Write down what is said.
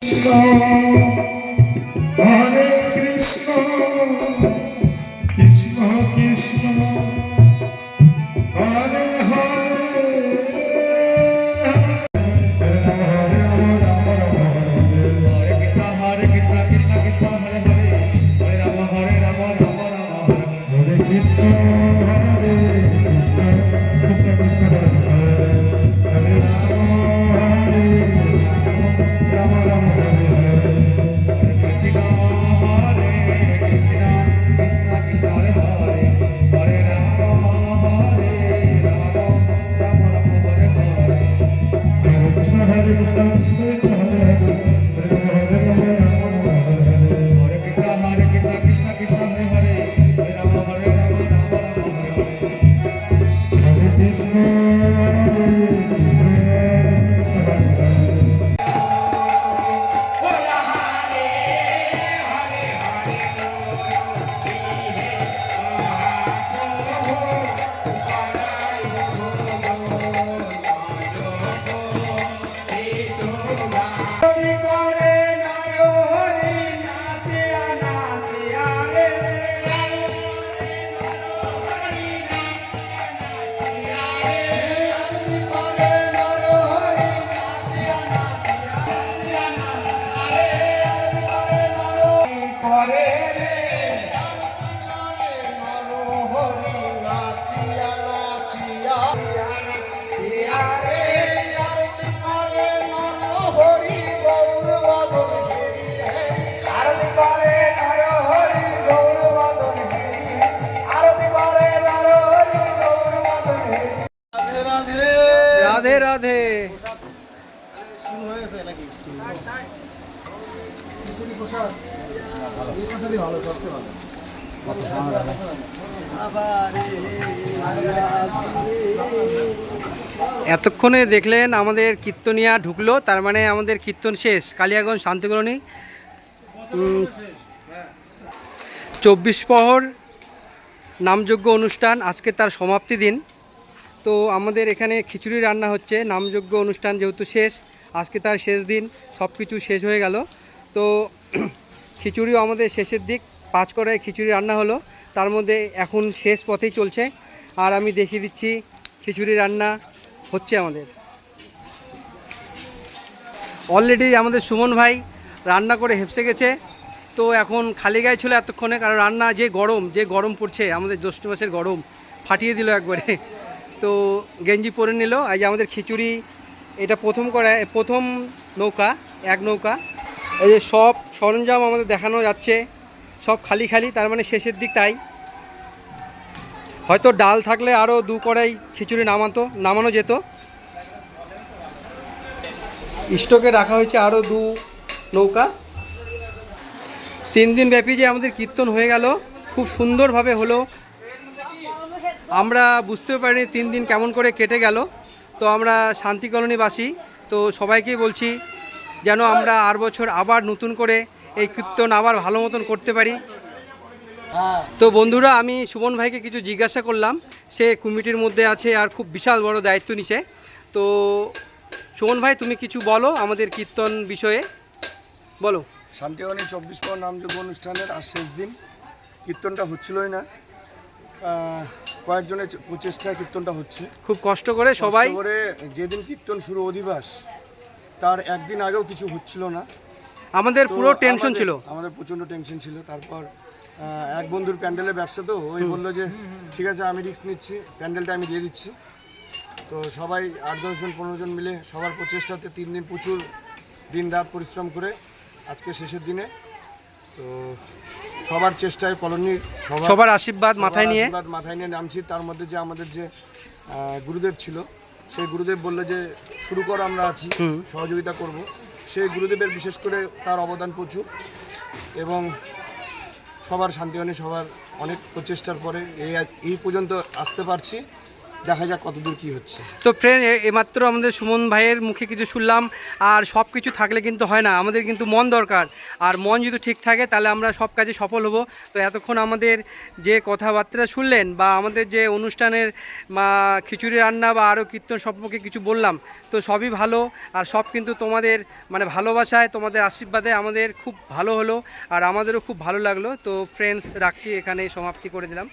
কৃষ্ণ হরে কৃষ্ণ কৃষ্ণ কৃষ্ণ হরে হরে রাধে রাধে। এতক্ষণে দেখলেন আমাদের কীর্তনিয়া ঢুকলো, তার মানে আমাদের কীর্তন শেষ। কালিয়াগঞ্জ শান্তিকলোনি 24 প্রহর নামযজ্ঞ অনুষ্ঠান, আজকে তার সমাপ্তি দিন। তো আমাদের এখানে খিচুড়ি রান্না হচ্ছে, নামযজ্ঞ অনুষ্ঠান যেহেতু শেষ, আজকে তার শেষ দিন, সব কিছু শেষ হয়ে গেল। তো খিচুড়িও আমাদের শেষের দিক, 5 কড়াই খিচুড়ি রান্না হলো, তার মধ্যে এখন শেষ পথেই চলছে। আর আমি দেখিয়ে দিচ্ছি খিচুড়ি রান্না হচ্ছে আমাদের। অলরেডি আমাদের সুমন ভাই রান্না করে হেঁপসে গেছে। তো এখন খালি গায়ে ছিল এতক্ষণে, কারণ রান্না যে গরম পড়ছে, আমাদের জ্যৈষ্ঠ মাসের গরম ফাটিয়ে দিল একবারে। তো গেঞ্জি পরে নিল। এই যে আমাদের খিচুড়ি, এটা প্রথম নৌকা, এক নৌকা। এই যে সব সরঞ্জাম আমাদের দেখানো যাচ্ছে, সব খালি খালি, তার মানে শেষের দিক। তাই হয়তো ডাল থাকলে আরও 2 কড়াই খিচুড়ি নামানো যেত। স্টকে রাখা হয়েছে আরও 2 নৌকা। 3 দিন ব্যাপী যে আমাদের কীর্তন হয়ে গেল, খুব সুন্দরভাবে হলো। আমরা বুঝতেও পারিনি 3 দিন কেমন করে কেটে গেল। তো আমরা শান্তি কলোনিবাসী, তো সবাইকেই বলছি যেন আমরা আর বছর আবার নতুন করে এই কীর্তন আবার ভালো মতন করতে পারি। তো বন্ধুরা, আমি সুমন ভাইকে কিছু জিজ্ঞাসা করলাম, সে কমিটির মধ্যে আছে আর খুব বিশাল বড় দায়িত্ব নিছে। তো সুমন ভাই, তুমি কিছু বলো আমাদের কীর্তন বিষয়ে, বলো। শান্তিকলোনি 24 প্রহর নামযজ্ঞ অনুষ্ঠানের আর শেষ দিন, কীর্তনটা হচ্ছিলই না, কয়েকজনের প্রচেষ্টায় কীর্তনটা হচ্ছে, খুব কষ্ট করে সবাই করে। যেদিন কীর্তন শুরু অধিবাস, তার একদিন আগেও কিছু হচ্ছিল না, আমাদের পুরো টেনশন ছিল, আমাদের প্রচণ্ড টেনশন ছিল। তারপর এক বন্ধুর প্যান্ডেলের ব্যবসা, তো ওই বললো যে ঠিক আছে, আমি রিস্ক নিচ্ছি, প্যান্ডেলটা আমি দিয়ে দিচ্ছি। তো সবাই 8-10 জন 15 জন মিলে সবার প্রচেষ্টাতে 3 দিন প্রচুর দিন রাত পরিশ্রম করে আজকে শেষের দিনে, তো সবার চেষ্টায় কলোনির সবার আশীর্বাদ মাথায় নিয়ে নামছি। তার মধ্যে যে আমাদের যে গুরুদেব ছিল, সেই গুরুদেব বললো যে শুরু করো, আমরা আছি, সহযোগিতা করব। সেই গুরুদেবের বিশেষ করে তার অবদান প্রচুর, এবং সবার শান্তিবাণী, সবার অনেক প্রচেষ্টার পরে এই পর্যন্ত আসতে পারছি। দেখা যাক কতদূর কি হচ্ছে। তো ফ্রেন্ড, এইমাত্র আমাদের সুমন ভাইয়ের মুখে কিছু শুনলাম। আর সব কিছু থাকলে কিন্তু হয় না, আমাদের কিন্তু মন দরকার। আর মন যদি ঠিক থাকে তাহলে আমরা সব কাজে সফল হব। তো এতক্ষণ আমাদের যে কথাবার্তা শুনলেন বা আমাদের যে অনুষ্ঠানের খিচুড়ি রান্না বা আরও কীর্তন সম্পর্কে কিছু বললাম, তো সবই ভালো। আর সব কিন্তু তোমাদের মানে ভালোবাসায়, তোমাদের আশীর্বাদে আমাদের খুব ভালো হলো আর আমাদেরও খুব ভালো লাগলো। তো ফ্রেন্ডস, রাখছি, এখানে সমাপ্তি করে দিলাম।